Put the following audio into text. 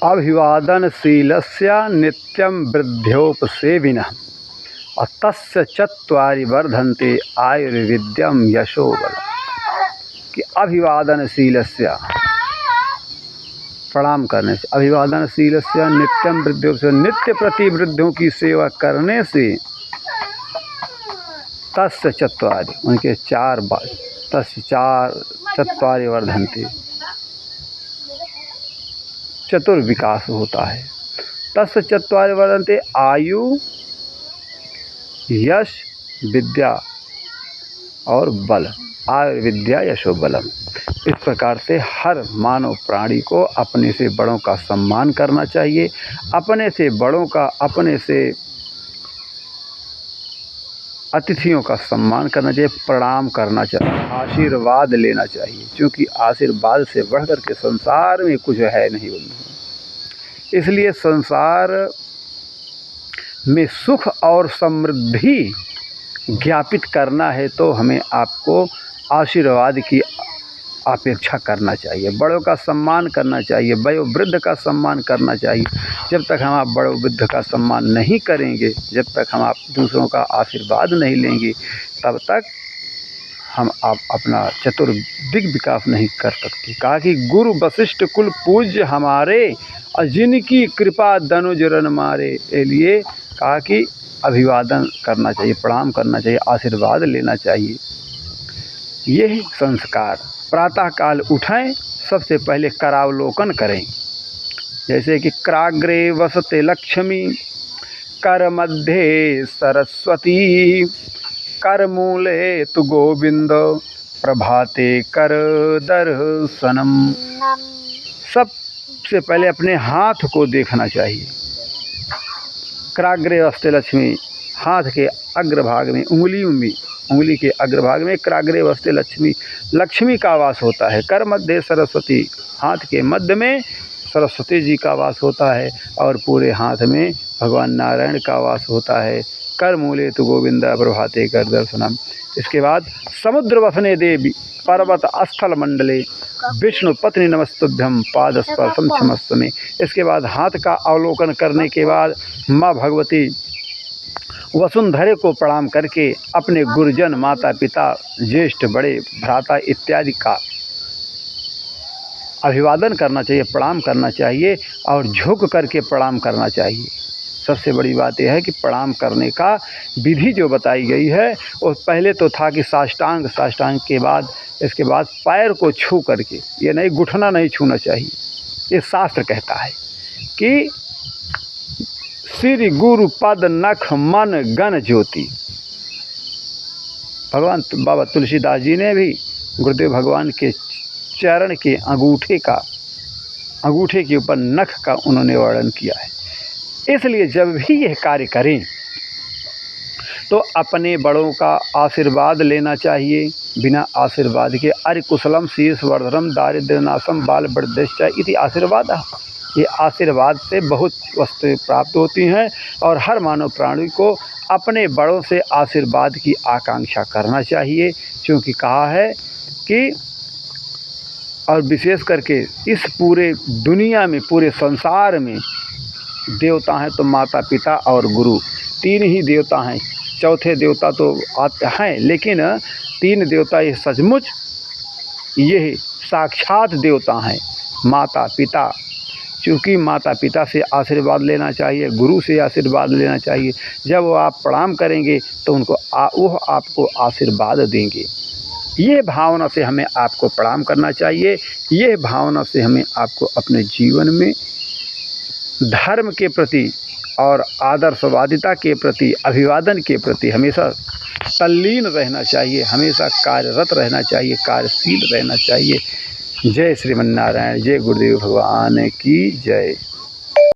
अभिवादनशीलस्य नित्यं वृद्ध्योपसेविनः तस्य चत्वारि वर्धन्ते आयुर्विद्यं यशो बलम्। कि अभिवादनशीलस्य प्रणाम करने से, अभिवादनशीलस्य नित्यं वृद्ध्योपसेविनः नित्य प्रति वृद्धों की सेवा करने से तस्य चत्वारि उनके तस्य चत्वारि वर्धन्ते चतुर्विकास होता है। तस्य चत्वारि वर्धन्ते आयु यश विद्या और बल, आयुर्विद्या यशो बलम। इस प्रकार से हर मानव प्राणी को अपने से बड़ों का सम्मान करना चाहिए, अपने से बड़ों का, अपने से अतिथियों का सम्मान करना चाहिए, प्रणाम करना चाहिए, आशीर्वाद लेना चाहिए, क्योंकि आशीर्वाद से बढ़कर के संसार में कुछ है नहीं बंधु। इसलिए संसार में सुख और समृद्धि ज्ञापित करना है तो हमें आपको आशीर्वाद की अपेक्षा करना चाहिए, बड़ों का सम्मान करना चाहिए, वयोवृद्ध का सम्मान करना चाहिए। जब तक हम आप वयोवृद्ध का सम्मान नहीं करेंगे, जब तक हम आप दूसरों का आशीर्वाद नहीं लेंगे, तब तक हम आप अपना चतुर्दिग विकास नहीं कर सकते। कहा कि गुरु वशिष्ठ कुल पूज्य हमारे, जिनकी कृपा दनुज रन मारे। के लिए कहा कि अभिवादन करना चाहिए, प्रणाम करना चाहिए, आशीर्वाद लेना चाहिए। यही संस्कार प्रातःकाल उठें, सबसे पहले करावलोकन करें। जैसे कि कराग्रे वसते लक्ष्मी, कर मध्य सरस्वती, कर मूले तु गोविंद, प्रभाते कर दर्शनम। सबसे पहले अपने हाथ को देखना चाहिए। कराग्रे वसते लक्ष्मी, हाथ के अग्रभाग में, उंगली के अग्रभाग में कराग्रे वसते लक्ष्मी, लक्ष्मी का वास होता है। कर मध्य सरस्वती, हाथ के मध्य में सरस्वती जी का वास होता है और पूरे हाथ में भगवान नारायण का वास होता है। कर मूले तु गोविंद, प्रभाते कर दर्शनम। इसके बाद समुद्र वसने देवी, पर्वत स्थल मंडले, विष्णु पत्नी नमस्तुभ्यम, पाद स्पर्शम क्षमस्वमे। इसके बाद हाथ का अवलोकन करने के बाद माँ भगवती वसुंधरे को प्रणाम करके अपने गुरुजन, माता पिता, ज्येष्ठ बड़े भ्राता इत्यादि का अभिवादन करना चाहिए, प्रणाम करना चाहिए और झुक करके प्रणाम करना चाहिए। सबसे बड़ी बात यह है कि प्रणाम करने का विधि जो बताई गई है वो पहले तो था कि साष्टांग के बाद, इसके बाद पैर को छू करके, ये नहीं घुटना नहीं छूना चाहिए। ये शास्त्र कहता है कि श्री गुरु पद नख मन गण ज्योति। भगवान बाबा तुलसीदास जी ने भी गुरुदेव भगवान के चरण के अंगूठे के ऊपर नख का उन्होंने वर्णन किया है। इसलिए जब भी यह कार्य करें तो अपने बड़ों का आशीर्वाद लेना चाहिए। बिना आशीर्वाद के अरि कुशलम शीर्ष वर्धनम दारिद्र्य नाशम बाल वृद्धिश्च इति आशीर्वाद। ये आशीर्वाद से बहुत वस्तुएं प्राप्त होती हैं और हर मानव प्राणी को अपने बड़ों से आशीर्वाद की आकांक्षा करना चाहिए, क्योंकि कहा है कि, और विशेष करके इस पूरे दुनिया में, पूरे संसार में देवता हैं तो माता पिता और गुरु, तीन ही देवता हैं। चौथे देवता तो आते हैं, लेकिन तीन देवता ये सचमुच ये साक्षात देवता हैं, माता पिता। क्योंकि माता पिता से आशीर्वाद लेना चाहिए, गुरु से आशीर्वाद लेना चाहिए। जब वो आप प्रणाम करेंगे तो वो आपको आशीर्वाद देंगे। ये भावना से हमें आपको प्रणाम करना चाहिए। ये भावना से हमें आपको अपने जीवन में धर्म के प्रति और आदर्शवादिता के प्रति, अभिवादन के प्रति हमेशा तल्लीन रहना चाहिए, हमेशा कार्यरत रहना चाहिए, कार्यशील रहना चाहिए। जय श्रीमन्नारायण, जय गुरुदेव भगवान की जय।